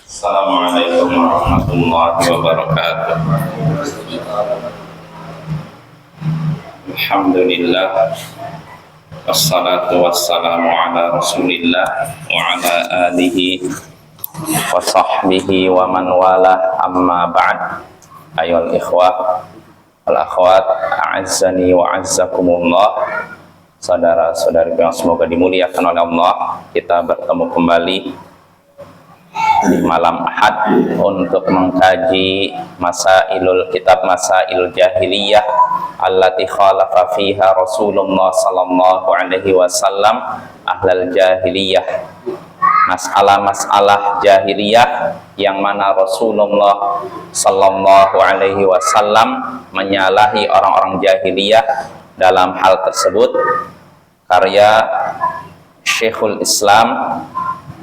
Assalamualaikum warahmatullahi wabarakatuh. Alhamdulillah, wassalatu wassalamu ala rasulillah wa ala alihi wa sahbihi wa man wala, amma ba'd. Ayyuhal ikhwah wal akhwat, a'azzani wa a'azzakumullah. Saudara-saudari yang semoga dimuliakan oleh Allah, kita bertemu kembali di malam Ahad untuk mengkaji kitab Masailul Jahiliyah allati khalafa fiha Rasulullah sallallahu alaihi wasallam ahlal jahiliyah. Masalah-masalah jahiliyah yang mana Rasulullah sallallahu alaihi wasallam menyalahi orang-orang jahiliyah dalam hal tersebut. Karya Syekhul Islam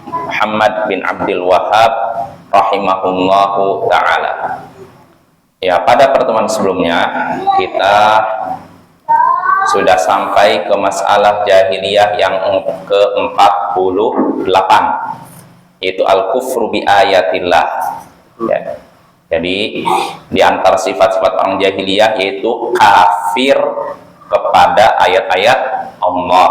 Muhammad bin Abdul Wahhab rahimahullahu ta'ala. Ya, pada pertemuan sebelumnya kita sudah sampai ke masalah jahiliyah yang ke-48, yaitu al-kufru bi ayatillah. Ya. Jadi di antara sifat-sifat orang jahiliyah yaitu kafir kepada ayat-ayat Allah,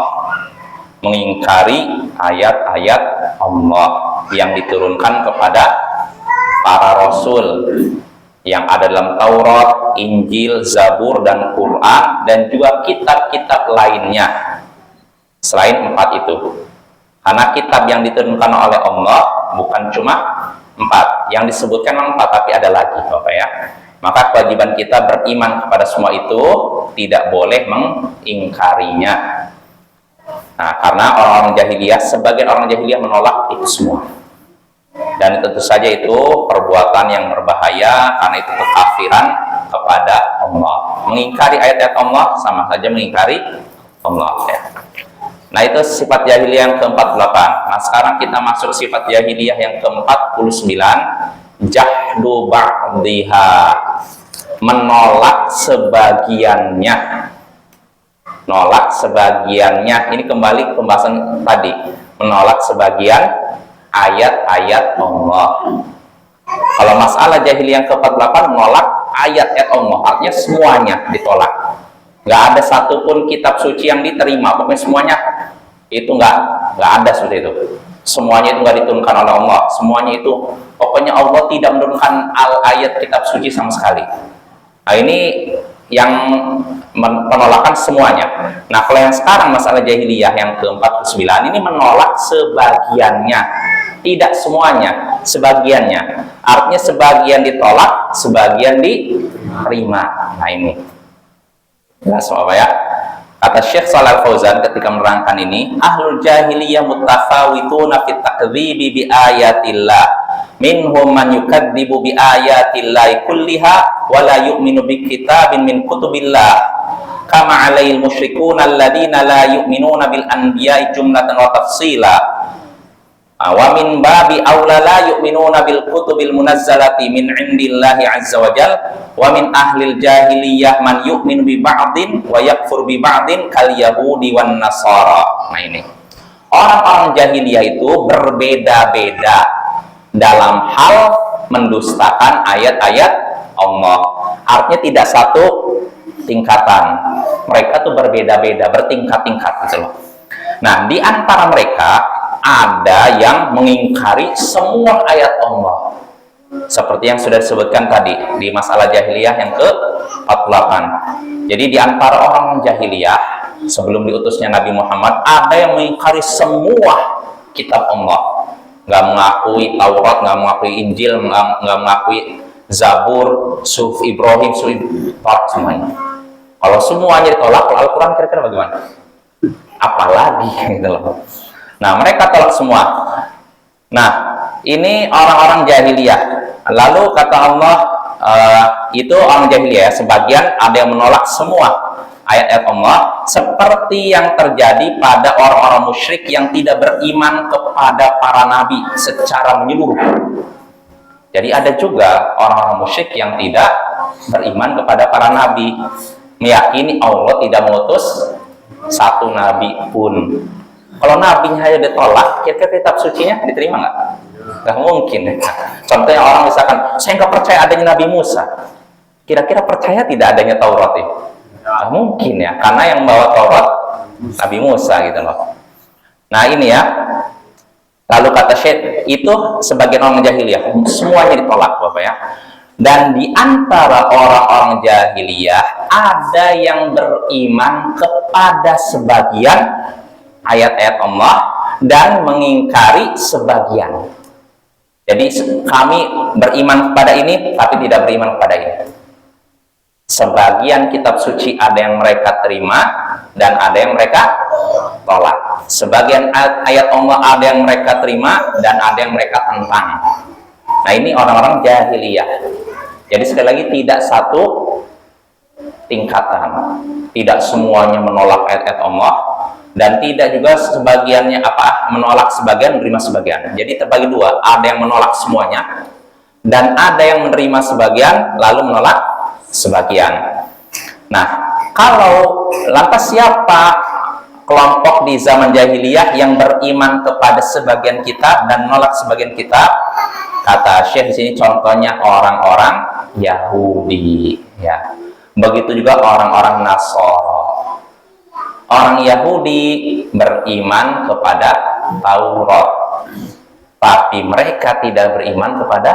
mengingkari ayat-ayat Allah yang diturunkan kepada para rasul yang ada dalam Taurat, Injil, Zabur, dan Quran, dan juga kitab-kitab lainnya selain 4 itu. Karena kitab yang diturunkan oleh Allah bukan cuma 4, yang disebutkan memang 4, tapi ada lagi, Bapak ya. Maka kewajiban kita beriman kepada semua itu, tidak boleh mengingkarinya. Nah, karena orang-orang jahiliyah, sebagian orang jahiliyah menolak itu semua. Dan tentu saja itu perbuatan yang berbahaya, karena itu kekafiran kepada Allah. Mengingkari ayat-ayat Allah sama saja mengingkari Allah ya. Nah, itu sifat jahiliyah yang ke-48. Nah, sekarang kita masuk sifat jahiliyah yang ke-49, jahdu ba'diha, menolak sebagiannya. Nolak sebagiannya, ini kembali ke pembahasan tadi, menolak sebagian ayat-ayat Allah. Kalau masalah jahiliyah yang ke-48 menolak ayat-ayat Allah, artinya semuanya ditolak. Nggak ada satupun kitab suci yang diterima, pokoknya semuanya itu nggak ada seperti itu. Semuanya itu nggak diturunkan oleh Allah, semuanya itu pokoknya Allah tidak menurunkan ayat kitab suci sama sekali. Nah, ini yang penolakan semuanya. Nah, kalau yang sekarang masalah jahiliyah yang ke-49 ini menolak sebagiannya, tidak semuanya, sebagiannya. Artinya sebagian ditolak, sebagian diterima. Nah, ini jelas apa ya? Kata Syekh Shalal Fauzan ketika menerangkan ini, ahlul jahiliyah mutafawituna fit takdzibi bi ayatillah. Minhum man yukadzibu bi ayatillahi kulliha wa la yu'minu bi kitabin min kutubillah kama 'alail musyrikuna alladziina la yu'minuna bil anbiya'i jumlatan wa tafsila wa min babi aula la yu'minuna bil kutubil munazzalati min 'indillahi 'azza wa jalla wa min ahlil jahiliyah man yu'minu bi ba'din wa yakfur bi ba'din kal yahudi wan nasara. Nah, ini orang-orang jahiliyah itu berbeda-beda dalam hal mendustakan ayat-ayat Allah. Artinya tidak satu tingkatan. Mereka tuh berbeda-beda, bertingkat-tingkat gitu loh. Nah, di antara mereka ada yang mengingkari semua ayat Allah. Seperti yang sudah disebutkan tadi di masalah jahiliyah yang ke-48. Jadi di antara orang jahiliyah sebelum diutusnya Nabi Muhammad ada yang mengingkari semua kitab Allah. Nggak mengakui Taurat, nggak mengakui Injil, nggak mengakui Zabur, Suhuf Ibrahim, tolak semuanya. Kalau semuanya ditolak, kalau Al-Quran kira-kira bagaimana? Apalagi gitu loh. Nah, mereka tolak semua. Nah, ini orang-orang jahiliyah. Lalu kata Allah, itu orang jahiliyah, sebagian ada yang menolak semua ayat-ayat Allah, seperti yang terjadi pada orang-orang musyrik yang tidak beriman kepada para nabi secara menyeluruh. Jadi ada juga orang-orang musyrik yang tidak beriman kepada para nabi, meyakini Allah tidak mengutus satu nabi pun. Kalau nabinya aja ditolak, kira-kira kitab sucinya diterima nggak? Nggak mungkin. Contohnya orang misalkan, saya nggak percaya adanya Nabi Musa. Kira-kira percaya tidak adanya Taurat itu? Nggak mungkin ya, karena yang bawa Taurat Nabi Musa gitu loh. Nah ini ya. Lalu kata Syekh, itu sebagian orang jahiliyah, semuanya ditolak Bapak ya. Dan di antara orang-orang jahiliyah ada yang beriman kepada sebagian ayat-ayat Allah dan mengingkari sebagian. Jadi kami beriman kepada ini tapi tidak beriman kepada ini. Sebagian kitab suci ada yang mereka terima dan ada yang mereka tolak. Sebagian ayat Allah ada yang mereka terima dan ada yang mereka tentang. Nah ini orang-orang jahiliyah. Jadi sekali lagi tidak satu tingkatan, tidak semuanya menolak ayat-ayat Allah dan tidak juga sebagiannya menolak sebagian, menerima sebagian. Jadi terbagi dua, ada yang menolak semuanya dan ada yang menerima sebagian lalu menolak sebagian. Nah, kalau lantas siapa kelompok di zaman jahiliyah yang beriman kepada sebagian kitab dan menolak sebagian kitab? Kata Syekh di sini contohnya orang-orang Yahudi ya. Begitu juga orang-orang Nasara. Orang Yahudi beriman kepada Taurat, tapi mereka tidak beriman kepada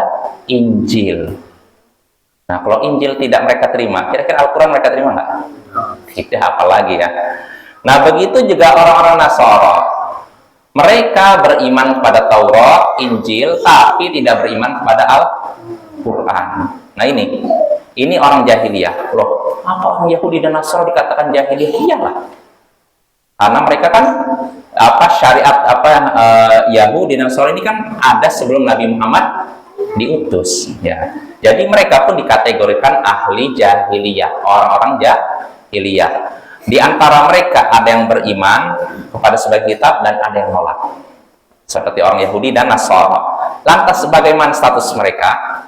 Injil. Nah, kalau Injil tidak mereka terima, kira-kira Al-Quran mereka terima nggak? Tidak, apalagi ya. Nah, begitu juga orang-orang Nasara. Mereka beriman kepada Taurat, Injil, tapi tidak beriman kepada Al-Quran. Nah ini orang jahiliyah. Loh, apa orang Yahudi dan Nasara dikatakan jahiliyah? Iyalah. Karena mereka kan syariat Yahudi dan Nasara ini kan ada sebelum Nabi Muhammad diutus ya. Jadi mereka pun dikategorikan ahli jahiliyah, orang-orang jahiliyah. Di antara mereka ada yang beriman kepada sebagian kitab dan ada yang menolak. Seperti orang Yahudi dan Nasara. Lantas bagaimana status mereka?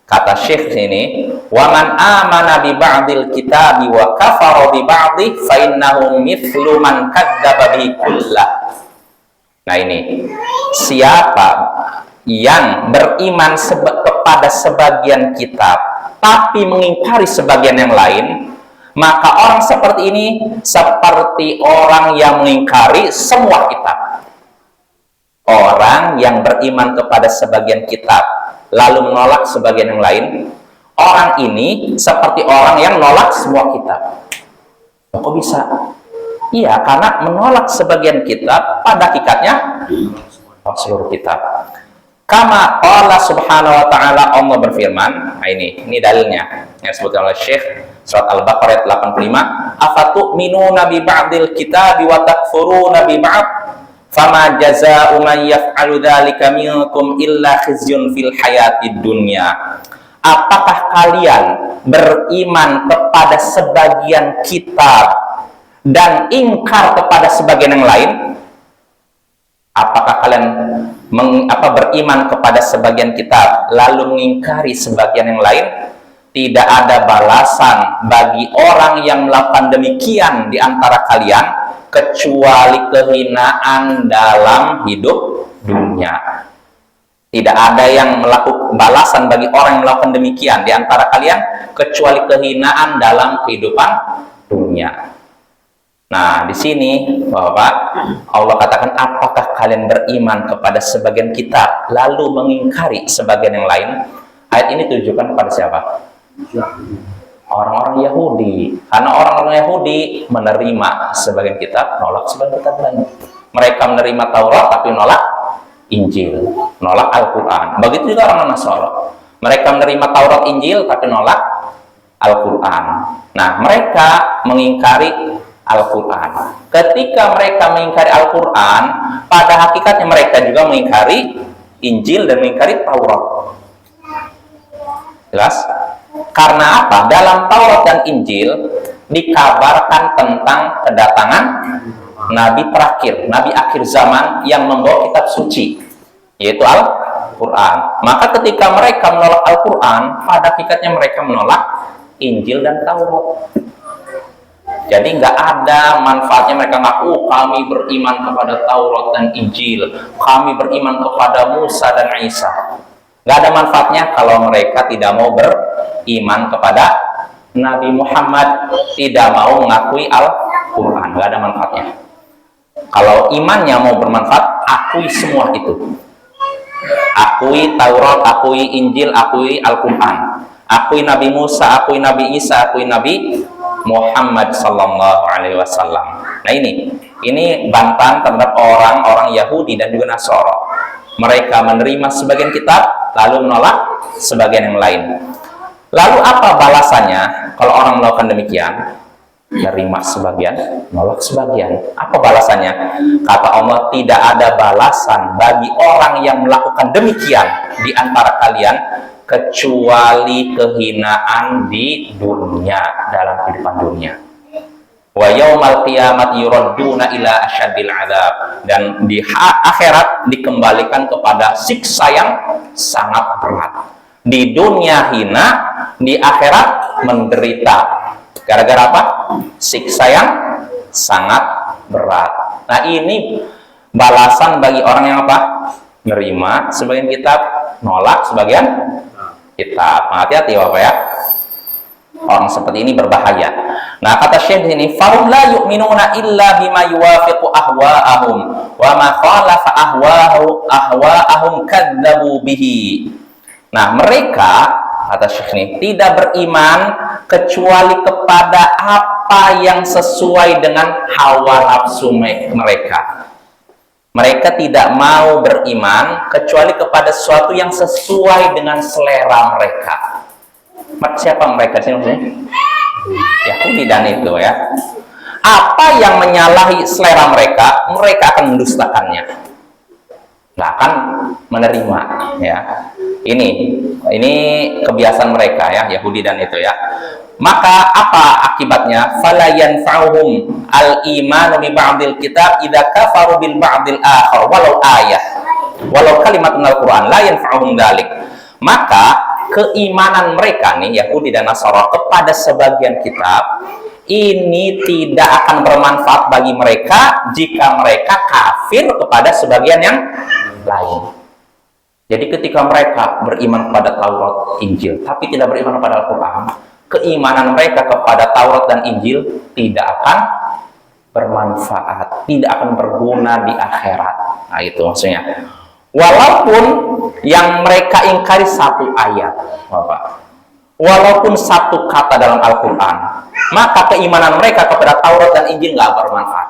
Kata Syekh ini, "Wa man amana bi ba'dil kitabi wa kafara bi ba'dih fa innahu mithlu man kadzdzaba bihi kullah." Nah ini, siapa yang beriman kepada sebagian kitab tapi mengingkari sebagian yang lain, maka orang seperti ini seperti orang yang mengingkari semua kitab. Orang yang beriman kepada sebagian kitab lalu menolak sebagian yang lain, orang ini seperti orang yang menolak semua kitab. Kok bisa? Iya, karena menolak sebagian kitab pada hakikatnya seluruh kitab. Kama Allah subhanahu wa ta'ala, Allah berfirman. Nah ini dalilnya yang disebutkan oleh Syekh surat Al-Baqarah 85. Afatu'minuna bi ba'dil kitabi wa takfuruna bi ba'd fama jazaa'u man yaf'alu dzalika minkum illa khizyun fil hayatid dunya. Apakah kalian beriman kepada sebagian kitab dan ingkar kepada sebagian yang lain? Apakah kalian beriman kepada sebagian kitab lalu mengingkari sebagian yang lain? Tidak ada balasan bagi orang yang melakukan demikian di antara kalian kecuali kehinaan dalam hidup dunia. Tidak ada yang melakukan balasan bagi orang yang melakukan demikian di antara kalian kecuali kehinaan dalam kehidupan dunia. Nah, di sini Bapak, Allah katakan, apakah kalian beriman kepada sebagian kitab lalu mengingkari sebagian yang lain? Ayat ini ditujukan kepada siapa? Orang-orang Yahudi. Karena orang-orang Yahudi menerima sebagian kitab, nolak sebagian kitab lain. Mereka menerima Taurat tapi nolak Injil, nolak Al-Quran. Begitu juga orang Nasara. Mereka menerima Taurat, Injil tapi nolak Al-Quran. Nah, mereka mengingkari Al-Quran. Ketika mereka mengingkari Al-Quran, pada hakikatnya mereka juga mengingkari Injil dan mengingkari Taurat. Jelas? Karena apa? Dalam Taurat dan Injil dikabarkan tentang kedatangan Nabi terakhir, Nabi akhir zaman yang membawa kitab suci, yaitu Al-Quran. Maka ketika mereka menolak Al-Quran, pada hakikatnya mereka menolak Injil dan Taurat. Jadi nggak ada manfaatnya mereka ngaku kami beriman kepada Taurat dan Injil, kami beriman kepada Musa dan Isa. Nggak ada manfaatnya kalau mereka tidak mau beriman kepada Nabi Muhammad, tidak mau mengakui Al-Quran. Nggak ada manfaatnya. Kalau imannya mau bermanfaat, akui semua itu. Akui Taurat, akui Injil, akui Al-Quran. Akui Nabi Musa, akui Nabi Isa, akui Nabi Muhammad sallallahu alaihi wasallam. Nah ini bantahan terhadap orang-orang Yahudi dan juga Nasara. Mereka menerima sebagian kitab lalu menolak sebagian yang lain. Lalu apa balasannya kalau orang melakukan demikian? Menerima sebagian, menolak sebagian. Apa balasannya? Kata Allah, tidak ada balasan bagi orang yang melakukan demikian di antara kalian kecuali kehinaan di dunia, dalam kehidupan dunia. Wa yaumal qiyamati yuradduna ila asyadil adzab, dan di akhirat dikembalikan kepada siksa yang sangat berat. Di dunia hina, di akhirat menderita. Gara-gara apa? Siksa yang sangat berat. Nah, ini balasan bagi orang yang apa? Menerima sebagian kitab, nolak sebagian kitab. Hati-hati Bapak ya. Orang seperti ini berbahaya. Nah, kata Syekh di sini, "Fahum la yu'minuna illa bima yuwafiqu ahwa'ahum wa ma khalafa ahwa'ahum kadzabu bihi." Nah, mereka, kata Syekh ini, tidak beriman kecuali kepada apa yang sesuai dengan hawa nafsu mereka. Mereka tidak mau beriman kecuali kepada sesuatu yang sesuai dengan selera mereka. Siapa mereka sih maksudnya? Yahudi dan itu ya. Apa yang menyalahi selera mereka, mereka akan mendustakannya. Nggak akan menerima ya. Ini kebiasaan mereka ya, Yahudi dan itu ya. Maka apa akibatnya? Fala yanfa'uhum al-imanu bi ba'dil kitab idza kafaru bil ba'dil akhar walau ayah walau kalimatun al-Qur'an la yanfa'uhum dzalik. Maka keimanan mereka nih Yahudi dan Nasara kepada sebagian kitab ini tidak akan bermanfaat bagi mereka jika mereka kafir kepada sebagian yang lain. Jadi ketika mereka beriman kepada Taurat, Injil, tapi tidak beriman kepada Al-Quran, keimanan mereka kepada Taurat dan Injil tidak akan bermanfaat, tidak akan berguna di akhirat. Nah itu maksudnya. Walaupun yang mereka ingkari satu ayat, Bapak, walaupun satu kata dalam Al-Quran, maka keimanan mereka kepada Taurat dan Injil nggak bermanfaat.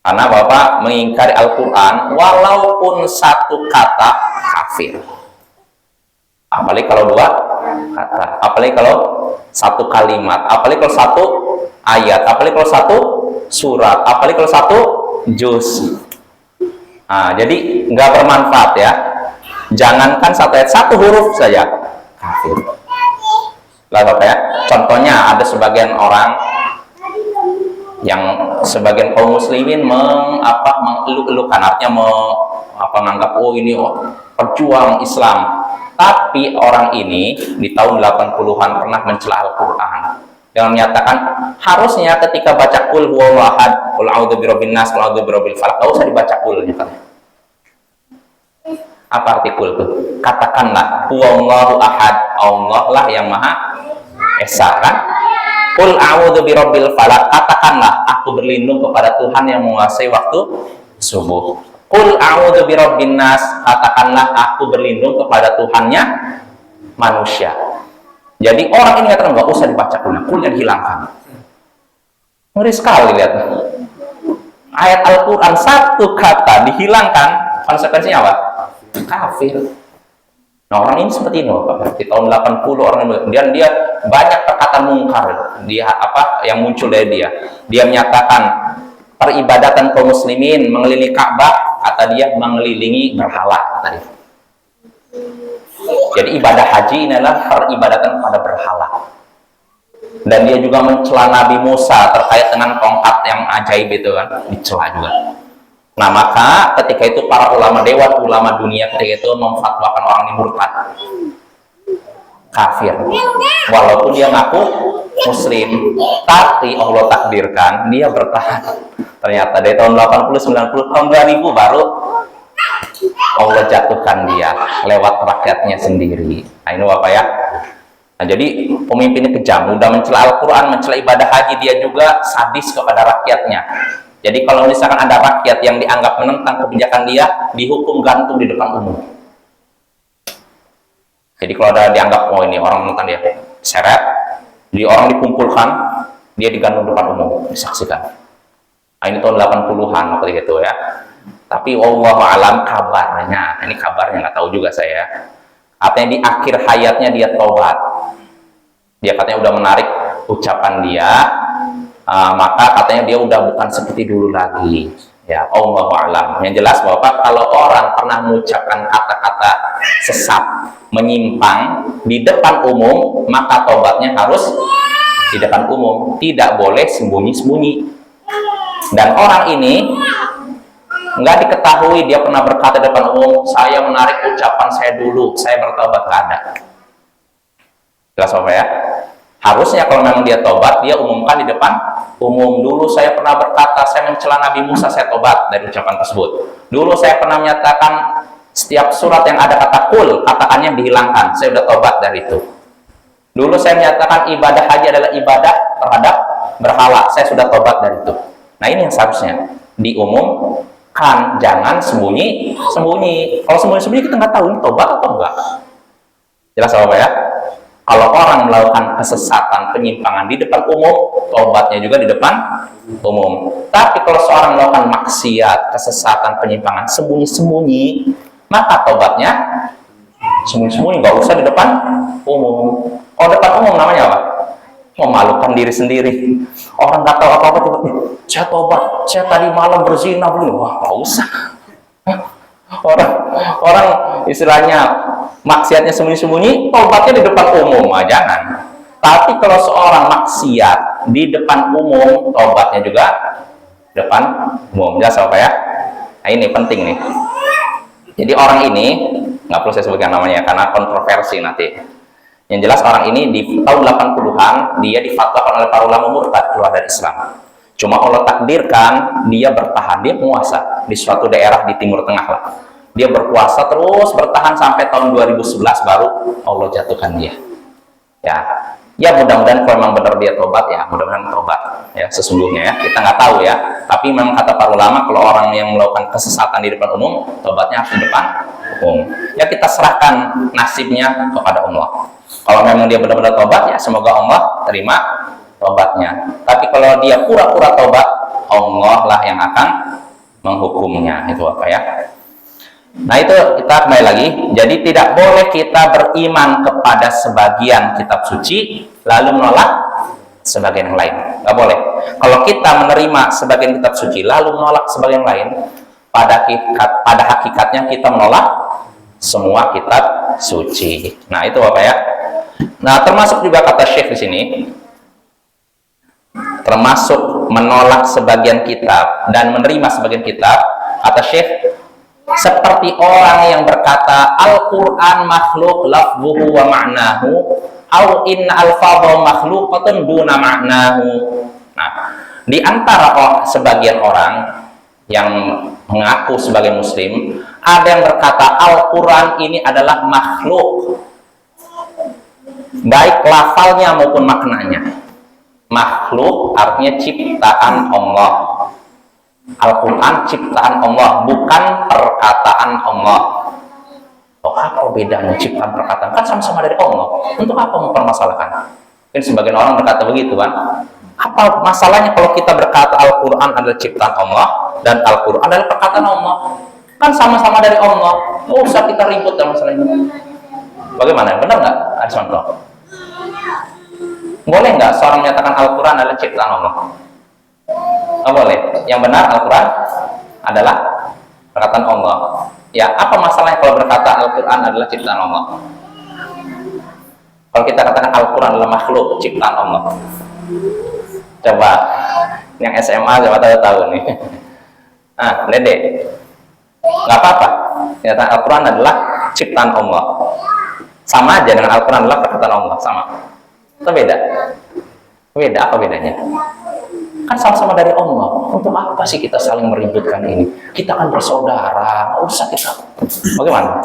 Karena Bapak mengingkari Al-Quran, walaupun satu kata kafir. Apalagi kalau dua kata, apalagi kalau satu kalimat, apalagi kalau satu ayat, apalagi kalau satu surat, apalagi kalau satu juz. Nah, jadi nggak bermanfaat ya. Jangankan satu ayat, satu huruf saja kafir. Lalu Bapak ya, contohnya ada sebagian orang yang sebagian kaum muslimin mengeluk-elukan, artinya menganggap ini pejuang Islam. Tapi orang ini di tahun 80-an pernah mencela Al-Quran dengan menyatakan harusnya ketika baca qul huwallahu ahad, qul a'udzu birabbin nas, qul a'udzu birabbil falaq, enggak usah dibaca qulnya kan. Apa arti qul itu? Katakanlah huwallahu ahad, Allah lah yang Maha Esa kan? Qul a'udzu birabbil falaq, katakanlah aku berlindung kepada Tuhan yang menguasai waktu subuh. Qul a'udzu birabbin nas, katakanlah aku berlindung kepada Tuhannya manusia. Jadi orang ini katakan enggak usah dibaca qulnya dihilangkan. Ngeri sekali lihat. Ayat Al-Qur'an satu kata dihilangkan, konsekuensinya apa? Kafir. Nah, orang ini seperti ini, Bapak. Di tahun 80 orang ini, kemudian dia banyak perkataan mungkar, yang muncul dari dia. Dia menyatakan peribadatan kaum muslimin mengelilingi Ka'bah, kata dia mengelilingi berhala, kata dia. Jadi ibadah haji ini adalah peribadatan kepada berhala. Dan dia juga mencela Nabi Musa terkait dengan tongkat yang ajaib itu kan, dicela juga. Nah, maka ketika itu para ulama, dewan ulama dunia ketika itu memfatwakan orang ini murtad, kafir, walaupun dia ngaku muslim, tapi Allah takdirkan dia bertahan. Ternyata dari tahun 80, 90, tahun 2000 baru Allah jatuhkan dia lewat rakyatnya sendiri. Nah ini Bapak ya. Nah jadi pemimpinnya kejam, udah mencela Al-Quran, mencela ibadah haji, dia juga sadis kepada rakyatnya. Jadi kalau misalkan ada rakyat yang dianggap menentang kebijakan dia, dihukum gantung di depan umum. Jadi kalau ada dianggap, oh ini orang menentang dia, seret, di orang dikumpulkan, dia digantung depan umum, disaksikan. Nah, ini tahun 80-an waktu itu ya. Tapi Allah alam kabarnya, ini kabarnya nggak tahu juga saya. Artinya di akhir hayatnya dia tobat. Dia katanya udah menarik ucapan dia, maka katanya dia udah bukan seperti dulu lagi. Ya, Allah alam. Yang jelas Bapak, kalau orang pernah mengucapkan kata-kata sesat, menyimpang di depan umum, maka tobatnya harus di depan umum, tidak boleh sembunyi-sembunyi. Dan orang ini nggak diketahui dia pernah berkata di depan umum, saya menarik ucapan saya dulu, saya bertobat, nggak ada. Jelas Bapak ya? Harusnya kalau memang dia tobat, dia umumkan di depan umum. Dulu saya pernah berkata, saya mencela Nabi Musa, saya tobat dari ucapan tersebut. Dulu saya pernah menyatakan setiap surat yang ada kata kul, katakannya dihilangkan, saya sudah tobat dari itu. Dulu saya menyatakan ibadah haji adalah ibadah terhadap berhala, saya sudah tobat dari itu. Nah ini yang seharusnya diumumkan, jangan sembunyi-sembunyi. Kalau sembunyi-sembunyi kita nggak tahu ini tobat atau enggak. Jelas Bapak ya? Kalau orang melakukan kesesatan, penyimpangan di depan umum, tobatnya juga di depan umum. Tapi kalau seorang melakukan maksiat, kesesatan, penyimpangan, sembunyi-sembunyi, maka tobatnya sembunyi-sembunyi, nggak usah di depan umum. Kalau depan umum namanya apa? Memalukan diri sendiri. Orang nggak tahu apa-apa, saya tobat, saya tadi malam berzina belum. Wah, nggak usah. Orang istilahnya maksiatnya sembunyi-sembunyi, tobatnya di depan umum, jangan. Tapi kalau seorang maksiat di depan umum, tobatnya juga depan umum. Jelas apa ya? Nah ini penting nih. Jadi orang ini, nggak perlu saya sebutkan namanya karena kontroversi nanti. Yang jelas orang ini di tahun 80-an, dia difatwakan oleh para ulama murtad keluar dari Islam. Cuma Allah takdirkan dia bertahan, dia penguasa di suatu daerah di Timur Tengah lah. Dia berkuasa terus bertahan sampai tahun 2011 baru Allah jatuhkan dia. Ya mudah-mudahan kalau memang benar dia tobat, ya mudah-mudahan tobat ya sesungguhnya ya. Kita nggak tahu ya. Tapi memang kata para ulama kalau orang yang melakukan kesesatan di depan umum, tobatnya harus di depan umum. Ya kita serahkan nasibnya kepada Allah. Kalau memang dia benar-benar tobat, ya semoga Allah terima tobatnya. Tapi kalau dia pura-pura tobat, Allah lah yang akan menghukumnya. Itu apa ya? Nah itu kita kembali lagi. Jadi tidak boleh kita beriman kepada sebagian kitab suci lalu menolak sebagian yang lain. Nggak boleh. Kalau kita menerima sebagian kitab suci lalu menolak sebagian lain, pada hakikatnya kita menolak semua kitab suci. Nah itu apa ya? Nah termasuk juga kata Syekh di sini, termasuk menolak sebagian kitab dan menerima sebagian kitab, kata Syekh, seperti orang yang berkata Al-Quran makhluk lafzuhu wa ma'nahu au inna al-fadha makhluqatun duna ma'nahu. Nah, di antara sebagian orang yang mengaku sebagai muslim, ada yang berkata Al-Quran ini adalah makhluk, baik lafalnya maupun maknanya. Makhluk artinya ciptaan Allah. Al-Quran ciptaan Allah, bukan perkataan Allah. Oh, apa bedanya ciptaan perkataan? Kan sama-sama dari Allah. Untuk apa mempermasalahkan? Kan sebagian orang berkata begitu kan. Apa masalahnya kalau kita berkata Al-Quran adalah ciptaan Allah dan Al-Quran adalah perkataan Allah? Kan sama-sama dari Allah. Nggak usah kita ribut dalam masalah ini. Bagaimana? Benar nggak? Ada contoh? Boleh nggak seorang menyatakan Al-Quran adalah ciptaan Allah? Nggak boleh. Yang benar Al-Quran adalah perkataan Allah. Ya, apa masalahnya kalau berkata Al-Quran adalah ciptaan Allah? Kalau kita katakan Al-Quran adalah makhluk ciptaan Allah, coba yang SMA coba tahu nih. Dede, nggak apa-apa. Ternyata Al-Quran adalah ciptaan Allah. Sama aja dengan Al-Quran adalah perkataan Allah, sama. Itu beda. Beda, apa bedanya? Kan sama-sama dari Allah. Untuk apa sih kita saling meributkan ini? Kita kan bersaudara, nggak usah kita. Bagaimana?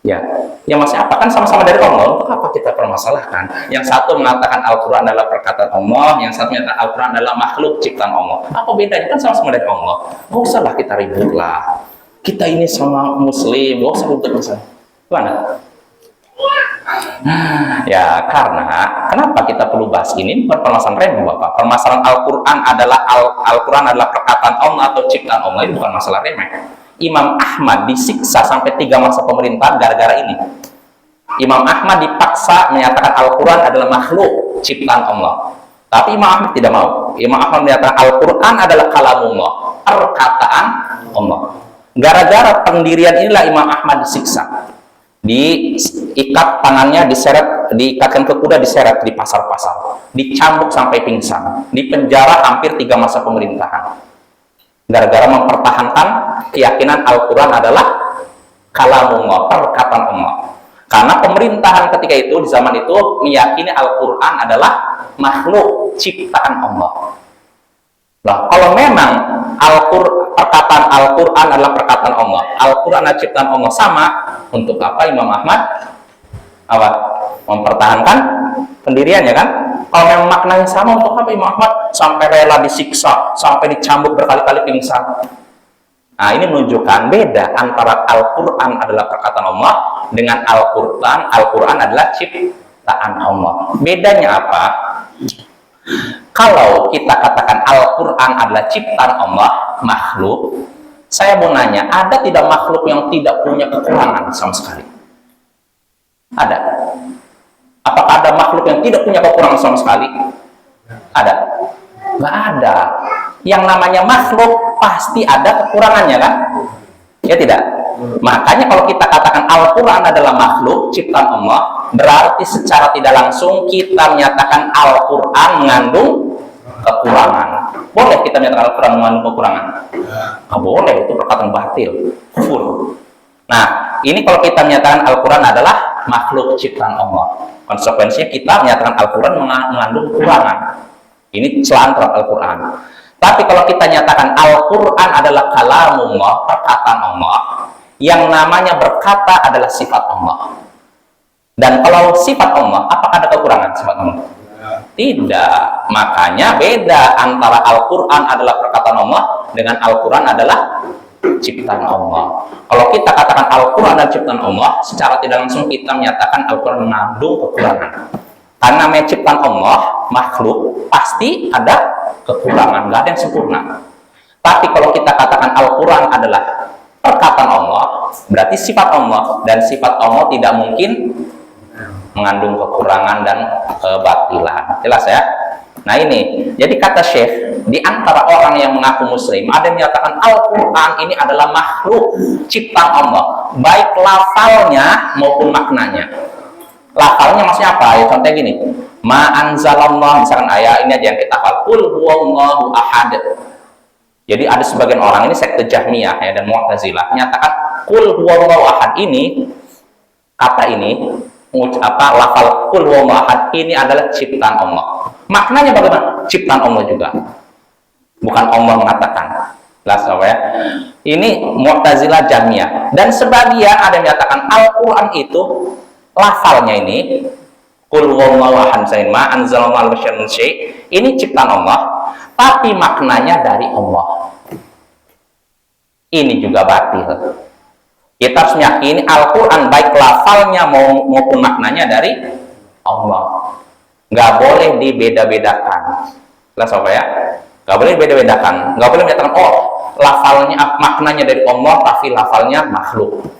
Ya, yang masih apa? Kan sama-sama dari Allah. Untuk apa kita permasalahkan? Yang satu mengatakan Al-Quran adalah perkataan Allah, yang satu mengatakan Al-Quran adalah makhluk ciptaan Allah. Apa bedanya? Kan sama-sama dari Allah. Nggak usahlah kita ribut lah. Kita ini sama Muslim, nggak usah ribut masalah. Gimana? Ya, karena kenapa kita perlu bahas ini? Bukan permasalahan remeh, Bapak. Permasalahan Al-Quran adalah Al-Quran adalah perkataan Allah atau ciptaan Allah, itu bukan masalah remeh. Imam Ahmad disiksa sampai 3 masa pemerintahan gara-gara ini. Imam Ahmad dipaksa menyatakan Al-Quran adalah makhluk ciptaan Allah. Tapi Imam Ahmad tidak mau. Imam Ahmad menyatakan Al-Quran adalah kalamullah, perkataan Allah. Gara-gara pendirian inilah Imam Ahmad disiksa. Diikat tangannya, diseret, diikatkan ke kuda, diseret di pasar-pasar. Dicambuk sampai pingsan. Dipenjara hampir 3 masa pemerintahan. Gara-gara mempertahankan keyakinan Al-Quran adalah kalamullah, perkataan Allah. Karena pemerintahan ketika itu, di zaman itu, meyakini Al-Quran adalah makhluk ciptaan Allah. Nah, kalau memang perkataan Al-Quran adalah perkataan Allah, Al-Quran adalah ciptaan Allah, sama, untuk apa Imam Ahmad mempertahankan pendiriannya, kan? Kalau memang maknanya sama, untuk apa Imam Ahmad sampai rela disiksa, sampai dicambuk berkali-kali pingsan? Nah, ini menunjukkan beda antara Al-Quran adalah perkataan Allah dengan Al-Quran adalah ciptaan Allah. Bedanya apa? Kalau kita katakan Al-Quran adalah ciptaan Allah, makhluk, saya mau nanya, ada tidak makhluk yang tidak punya kekurangan sama sekali? Ada. Apakah ada makhluk yang tidak punya kekurangan sama sekali? Ada? Nggak ada. Yang namanya makhluk pasti ada kekurangannya, kan? Ya tidak? Makanya kalau kita katakan Al-Quran adalah makhluk ciptaan Allah, berarti secara tidak langsung kita menyatakan Al-Quran mengandung kekurangan. Boleh kita menyatakan Al-Quran mengandung kekurangan? Nggak boleh, itu perkataan batil, kufur. Nah, ini kalau kita menyatakan Al-Quran adalah makhluk ciptaan Allah, konsekuensinya kita menyatakan Al-Quran mengandung kekurangan. Ini celaan terhadap Al-Quran. Tapi kalau kita nyatakan Al-Quran adalah kalamullah, perkataan Allah, yang namanya berkata adalah sifat Allah. Dan kalau sifat Allah, apakah ada kekurangan sifat Allah? Tidak. Makanya beda antara Al-Quran adalah perkataan Allah dengan Al-Quran adalah ciptaan Allah. Kalau kita katakan Al-Quran adalah ciptaan Allah, secara tidak langsung kita menyatakan Al-Quran mengandung kekurangan. Karena namanya ciptaan Allah, makhluk, pasti ada kekurangan, nggak ada yang sempurna. Tapi kalau kita katakan Al-Quran adalah perkataan Allah, berarti sifat Allah, dan sifat Allah tidak mungkin mengandung kekurangan dan kebatilan. Jelas ya? Nah ini, jadi kata Syekh, di antara orang yang mengaku Muslim, ada yang menyatakan Al-Quran ini adalah makhluk ciptaan Allah, baik lafalnya maupun maknanya. Lafalnya maksudnya apa? Ya, contohnya gini, ma anzalallah, misalkan ayat ini aja yang kita hafal, qul huwallahu ahad. Jadi ada sebagian orang, ini sekte Jahmiyah ya, dan Mu'tazilah, menyatakan qul huwallahu ahad ini, kata ini, lafal qul huwallahu ahad ini adalah ciptaan Allah. Maknanya bagaimana? Ciptaan Allah juga, bukan Allah mengatakan. Jelas ya? Ini Mu'tazilah Jahmiyah. Dan sebagian ada yang menyatakan Al-Quran itu lafalnya ini qul huwallahu ahad, ma anzalallahu min syai', ini ciptaan Allah, tapi maknanya dari Allah. Ini juga batil. Kita harus meyakini Al-Quran baik lafalnya maupun maknanya dari Allah. Nggak boleh dibeda-bedakan. Jelas apa ya? Nggak boleh dibeda-bedakan. Nggak boleh menyatakan lafalnya, maknanya dari Allah, tapi lafalnya makhluk,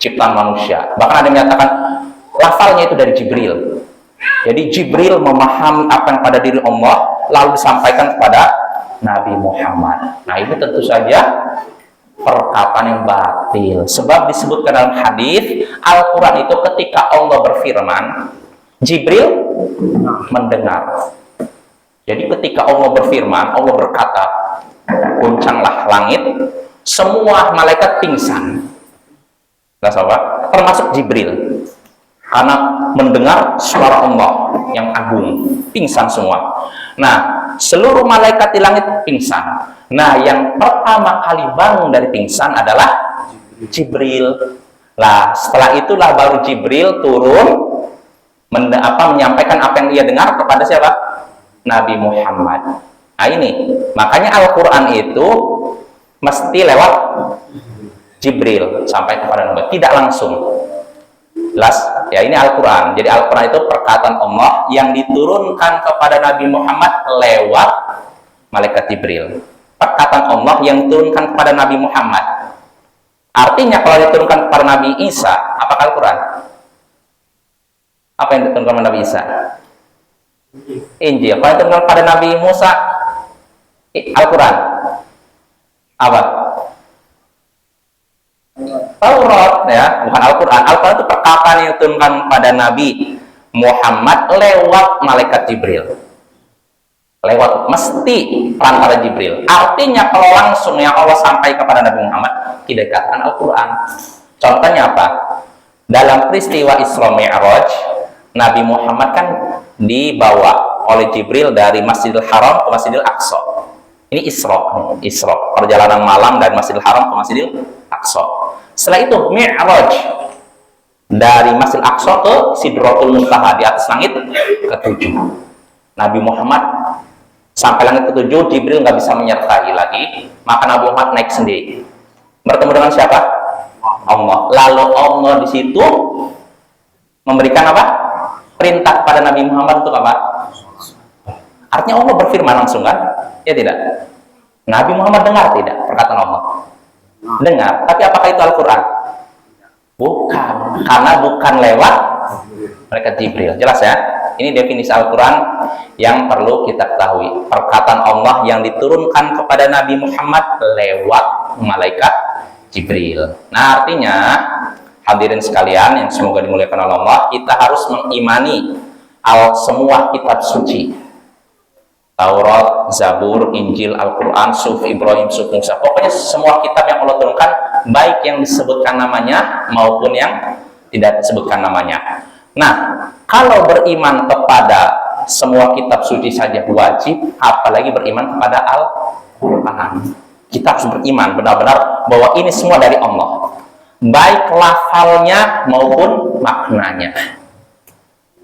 ciptaan manusia. Bahkan ada yang menyatakan lafalnya itu dari Jibril. Jadi Jibril memahami apa yang pada diri Allah lalu disampaikan kepada Nabi Muhammad. Nah ini tentu saja perkataan yang batil. Sebab disebutkan dalam hadis Al-Quran itu ketika Allah berfirman, Jibril mendengar. Jadi ketika Allah berfirman, Allah berkata, goncanglah langit, semua malaikat pingsan. Jelas apa? Termasuk Jibril. Karena mendengar suara Allah yang agung, pingsan semua. Nah, seluruh malaikat di langit pingsan. Nah, yang pertama kali bangun dari pingsan adalah Jibril. Nah, setelah itulah baru Jibril turun menyampaikan apa yang dia dengar kepada siapa? Nabi Muhammad. Nah, ini makanya Al-Quran itu mesti lewat Jibril sampai kepada Nabi, tidak langsung. Jelas ya, ini Al-Quran. Jadi Al-Quran itu perkataan Allah yang diturunkan kepada Nabi Muhammad lewat malaikat Jibril. Perkataan Allah yang diturunkan kepada Nabi Muhammad. Artinya kalau diturunkan kepada Nabi Isa, apakah Al-Quran? Apa yang diturunkan kepada Nabi Isa? Injil. Kalau diturunkan kepada Nabi Musa, Al-Quran apa? Taurat, ya, bukan Al-Quran. Al-Quran itu perkataan yang diturunkan pada Nabi Muhammad lewat malaikat Jibril. Lewat, mesti perantara Jibril. Artinya kalau langsung yang Allah sampaikan kepada Nabi Muhammad tidak dikatakan Al-Quran. Contohnya apa? Dalam peristiwa Isra Mi'raj, Nabi Muhammad kan dibawa oleh Jibril dari Masjidil Haram ke Masjidil Aqsa. Ini Isra, perjalanan malam dari Masjidil Haram ke Masjidil Aqsa. Setelah itu Mi'raj, dari Masjidil Aqsa ke Sidratul Muntaha, di atas langit ke-7. Nabi Muhammad sampai langit ke-7, Jibril nggak bisa menyertai lagi, maka Nabi Muhammad naik sendiri. Bertemu dengan siapa? Allah. Lalu Allah di situ memberikan apa? Perintah pada Nabi Muhammad untuk apa? Artinya Allah berfirman langsung kan? Ya tidak? Nabi Muhammad dengar tidak perkataan Allah? Dengar. Tapi apakah itu Al-Quran? Bukan. Karena bukan lewat malaikat Jibril. Jelas ya? Ini definisi Al-Quran yang perlu kita ketahui. Perkataan Allah yang diturunkan kepada Nabi Muhammad lewat malaikat Jibril. Nah, artinya hadirin sekalian yang semoga dimuliakan oleh Allah, kita harus mengimani semua kitab suci. Taurat, Zabur, Injil, Al-Quran, Suhuf Ibrahim, Suhuf Musa. Pokoknya semua kitab yang Allah turunkan, baik yang disebutkan namanya maupun yang tidak disebutkan namanya. Nah, kalau beriman kepada semua kitab suci saja wajib, apalagi beriman kepada Al-Quran. Kita harus beriman benar-benar bahwa ini semua dari Allah, baik lafalnya maupun maknanya.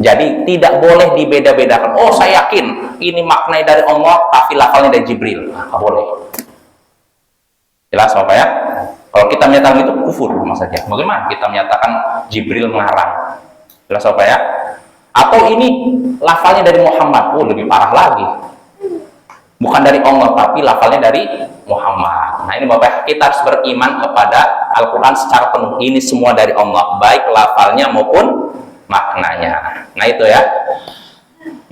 Jadi tidak boleh dibeda-bedakan. Oh, saya yakin ini maknanya dari Allah, tapi lafalnya dari Jibril. Nah, boleh. Jelas apa ya? Kalau kita menyatakan itu kufur maksudnya. Bagaimana kita menyatakan Jibril mengarang? Jelas apa ya? Atau ini lafalnya dari Muhammad? Oh, lebih parah lagi. Bukan dari Allah, tapi lafalnya dari Muhammad. Nah, ini Bapak, kita harus beriman kepada Al-Quran secara penuh. Ini semua dari Allah, baik lafalnya maupun maknanya. Nah, itu ya.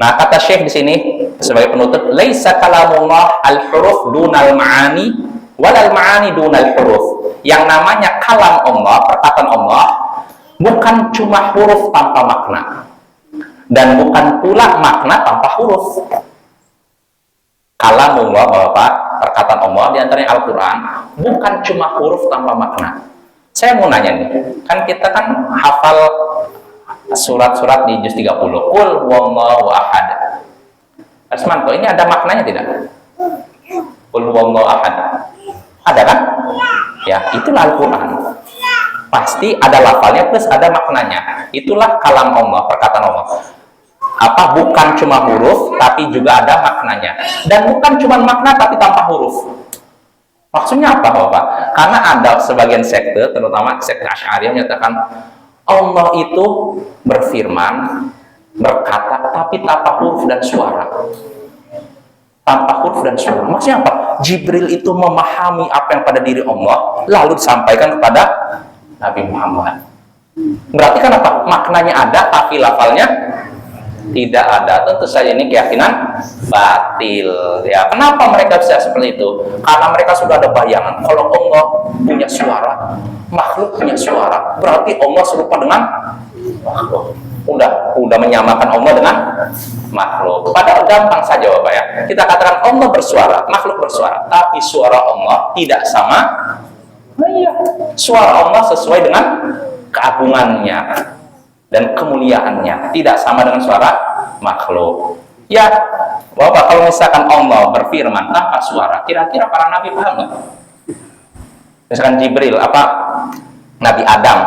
Nah, kata Syekh di sini sebagai penutup, laisa kalamullah al-huruf dunal ma'ani walal ma'ani dunal huruf. Yang namanya kalam Allah, perkataan Allah, bukan cuma huruf tanpa makna, dan bukan pula makna tanpa huruf. Kalamullah, Bapak, perkataan Allah di antaranya Al-Quran, bukan cuma huruf tanpa makna. Saya mau nanya nih, kan kita kan hafal surat-surat di juz 30. Qul huwallahu ahad. Asmanto, ini ada maknanya tidak? Qul huwallahu ahad. Ada kan? Ya, itulah Al-Quran. Pasti ada lafalnya plus ada maknanya. Itulah kalam Allah, perkataan Allah. Apa? Bukan cuma huruf, tapi juga ada maknanya. Dan bukan cuma makna, tapi tanpa huruf. Maksudnya apa, Bapak? Karena ada sebagian sekte, terutama sekte Asy'ariyah, menyatakan Allah itu berfirman, berkata, tapi tanpa huruf dan suara. Tanpa huruf dan suara. Maksudnya apa? Jibril itu memahami apa yang pada diri Allah, lalu disampaikan kepada Nabi Muhammad. Berarti kan apa? Maknanya ada, tapi lafalnya tidak ada. Tentu saja ini keyakinan batil. Ya, kenapa mereka bisa seperti itu? Karena mereka sudah ada bayangan kalau Allah punya suara, makhluk punya suara, berarti Allah serupa dengan makhluk. Udah menyamakan Allah dengan makhluk. Padahal gampang saja, Bapak ya. Kita katakan Allah bersuara, makhluk bersuara, tapi suara Allah tidak sama Nah, iya, suara Allah sesuai dengan keagungannya dan kemuliaannya, tidak sama dengan suara makhluk. Ya, Bapak, kalau misalkan Allah berfirman tanpa suara, kira-kira para nabi paham nggak? Misalkan Jibril, Nabi Adam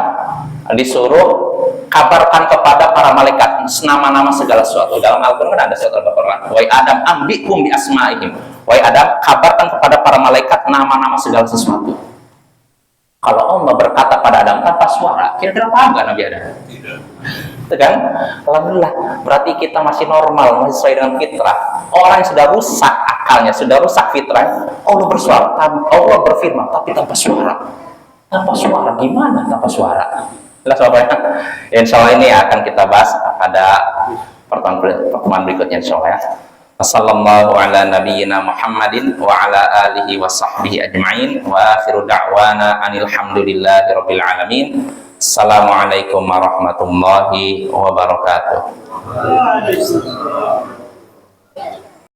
disuruh kabarkan kepada para malaikat nama-nama segala sesuatu. Dalam Al-Quran ada surat Al-Baqarah, wahai Adam, ambikum bi asma'ihim. Wahai Adam, kabarkan kepada para malaikat nama-nama segala sesuatu. Kalau Allah berkata pada Adam tanpa suara, kira-kira paham nggak Nabi Adam? Tidak. Itu kan? Alhamdulillah, berarti kita masih normal, masih sesuai dengan fitrah. Orang yang sudah rusak akalnya, sudah rusak fitrah, Allah bersuara, Allah berfirman, tapi tanpa suara. Tanpa suara, gimana tanpa suara? Insya Allah ini akan kita bahas pada pertemuan berikutnya, insya Allah ya. Wassallallahu ala nabiyyina Muhammadin wa ala alihi wa sahbihi ajma'in wa akhiru da'wana anil hamdulillahi rabbil alamin. Assalamualaikum warahmatullahi wabarakatuh.